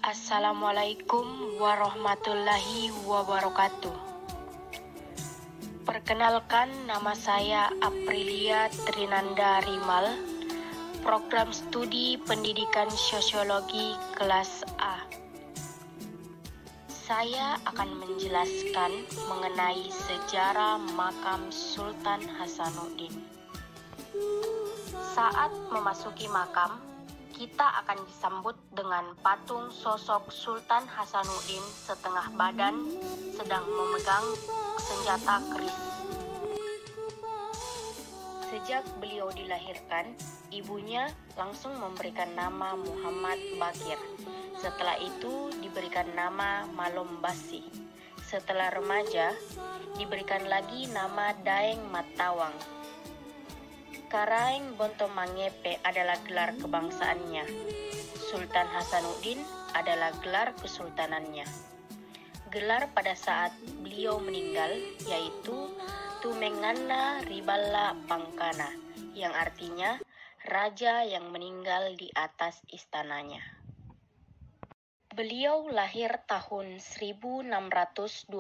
Assalamualaikum warahmatullahi wabarakatuh. Perkenalkan, nama saya Aprilia Trinanda Rimal, program studi pendidikan sosiologi kelas A. Saya akan menjelaskan mengenai sejarah makam Sultan Hasanuddin. Saat memasuki makam, kita akan disambut dengan patung sosok Sultan Hasanuddin setengah badan sedang memegang senjata keris. Sejak beliau dilahirkan, ibunya langsung memberikan nama Muhammad Bakir. Setelah itu diberikan nama Malom Basi. Setelah remaja, diberikan lagi nama Daeng Matawang. Karaeng Bonto Mangepe adalah gelar kebangsaannya. Sultan Hasanuddin adalah gelar kesultanannya. Gelar pada saat beliau meninggal yaitu Tumengana Riballa Pangkana, yang artinya raja yang meninggal di atas istananya. Beliau lahir tahun 1629.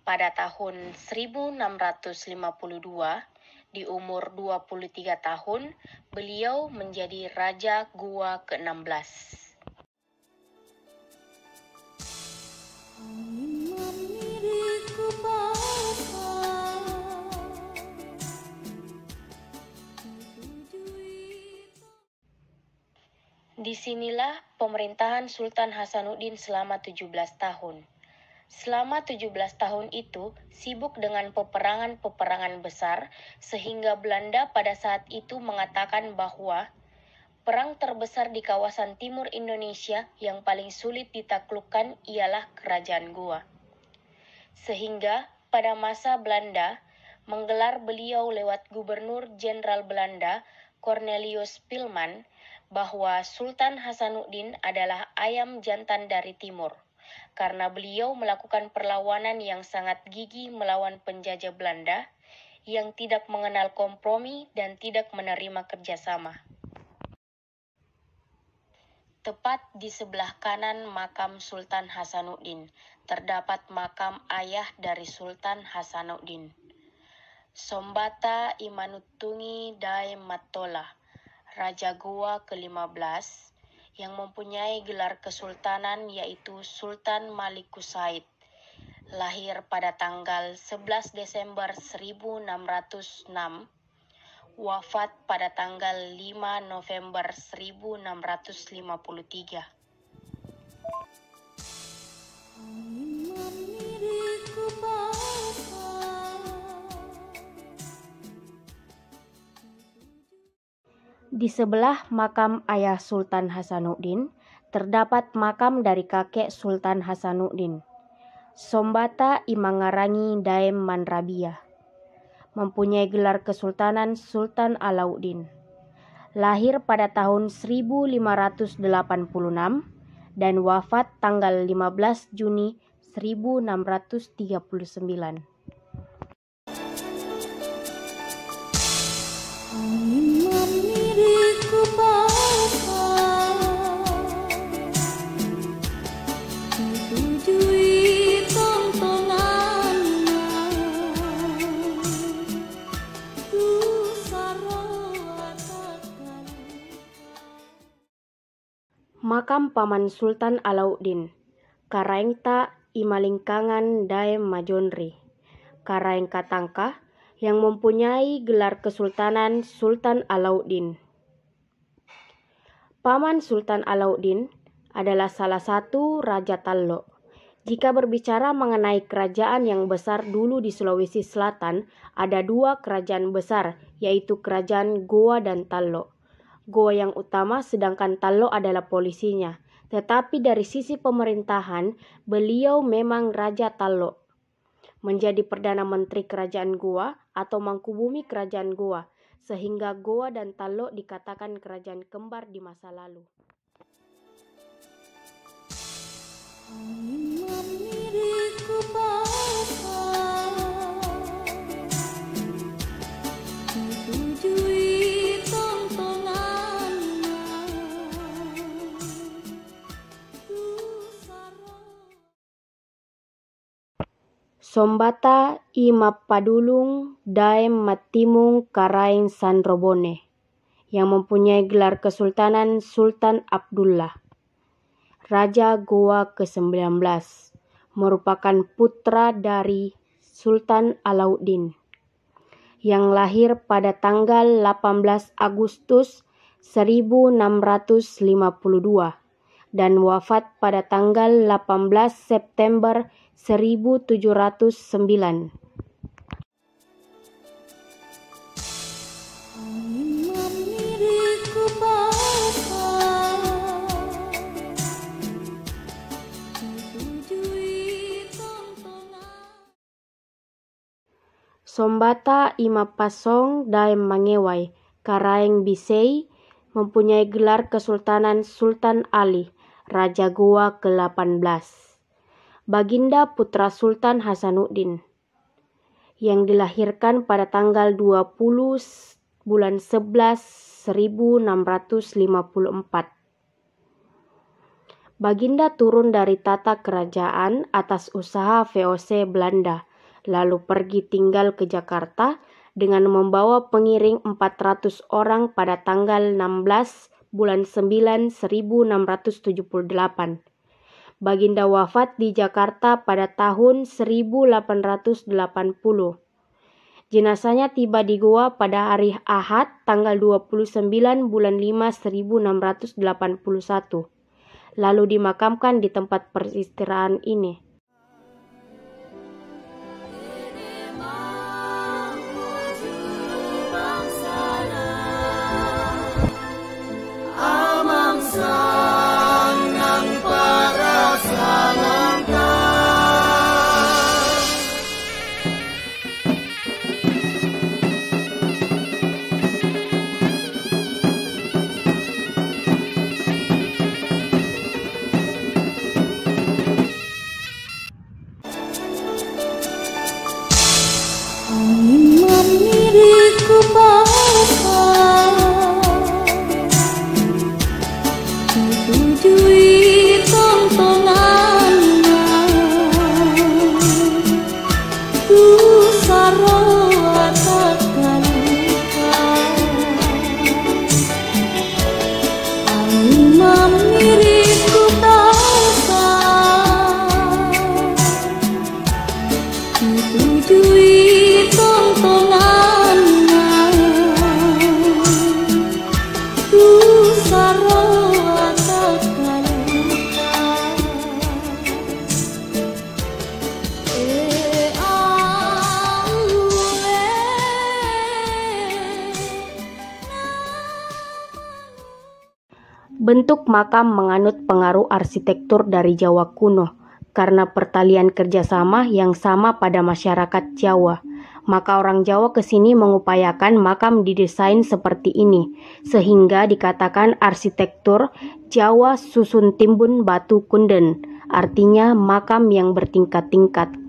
Pada tahun 1652, di umur 23 tahun, beliau menjadi Raja Gua ke-16. Disinilah pemerintahan Sultan Hasanuddin selama 17 tahun. Selama 17 tahun itu sibuk dengan peperangan-peperangan besar sehingga Belanda pada saat itu mengatakan bahwa perang terbesar di kawasan timur Indonesia yang paling sulit ditaklukkan ialah Kerajaan Goa. Sehingga pada masa Belanda menggelar beliau lewat Gubernur Jenderal Belanda Cornelius Pilman bahwa Sultan Hasanuddin adalah ayam jantan dari timur, karena beliau melakukan perlawanan yang sangat gigih melawan penjajah Belanda yang tidak mengenal kompromi dan tidak menerima kerjasama. Tepat di sebelah kanan makam Sultan Hasanuddin terdapat makam ayah dari Sultan Hasanuddin, Sombata Imanuttugi Daeng Mattola, Raja Goa ke-15, yang mempunyai gelar kesultanan yaitu Sultan Malikus Said, lahir pada tanggal 11 Desember 1606, wafat pada tanggal 5 November 1653. Di sebelah makam ayah Sultan Hasanuddin terdapat makam dari kakek Sultan Hasanuddin, Sombata Imangarangi Daeng Manrabia, mempunyai gelar kesultanan Sultan Alauddin, lahir pada tahun 1586 dan wafat tanggal 15 Juni 1639. Makam Paman Sultan Alauddin, Karaengta Imalingkangan Daeng Majonri, Karaeng Katangka, yang mempunyai gelar kesultanan Sultan Alauddin. Paman Sultan Alauddin adalah salah satu Raja Tallo. Jika berbicara mengenai kerajaan yang besar dulu di Sulawesi Selatan, ada dua kerajaan besar, yaitu Kerajaan Goa dan Tallo. Goa yang utama sedangkan Tallo adalah polisinya. Tetapi dari sisi pemerintahan, beliau memang Raja Tallo. Menjadi Perdana Menteri Kerajaan Goa atau Mangkubumi Kerajaan Goa, sehingga Goa dan Tallo dikatakan kerajaan kembar di masa lalu. Sombata i Mappadulung Daem Matimung Karaeng Sandrobone yang mempunyai gelar Kesultanan Sultan Abdullah, Raja Goa ke-19, merupakan putra dari Sultan Alauddin yang lahir pada tanggal 18 Agustus 1652 dan wafat pada tanggal 18 September 1709. Sombata i Mapasong Daem Mangewai Karaeng Bisei mempunyai gelar Kesultanan Sultan Ali, Raja Goa ke-18, baginda putra Sultan Hasanuddin, yang dilahirkan pada tanggal 20 bulan 11 1654. Baginda turun dari tata kerajaan atas usaha VOC Belanda, lalu pergi tinggal ke Jakarta dengan membawa pengiring 400 orang pada tanggal 16 bulan 9 1678. Baginda wafat di Jakarta pada tahun 1880. Jenazahnya tiba di Goa pada hari Ahad tanggal 29 bulan 5 1681, lalu dimakamkan di tempat peristirahatan ini. Bentuk makam menganut pengaruh arsitektur dari Jawa kuno karena pertalian kerjasama yang sama pada masyarakat Jawa. Maka orang Jawa kesini mengupayakan makam didesain seperti ini, sehingga dikatakan arsitektur Jawa susun timbun batu kunden, artinya makam yang bertingkat-tingkat.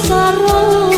Sarong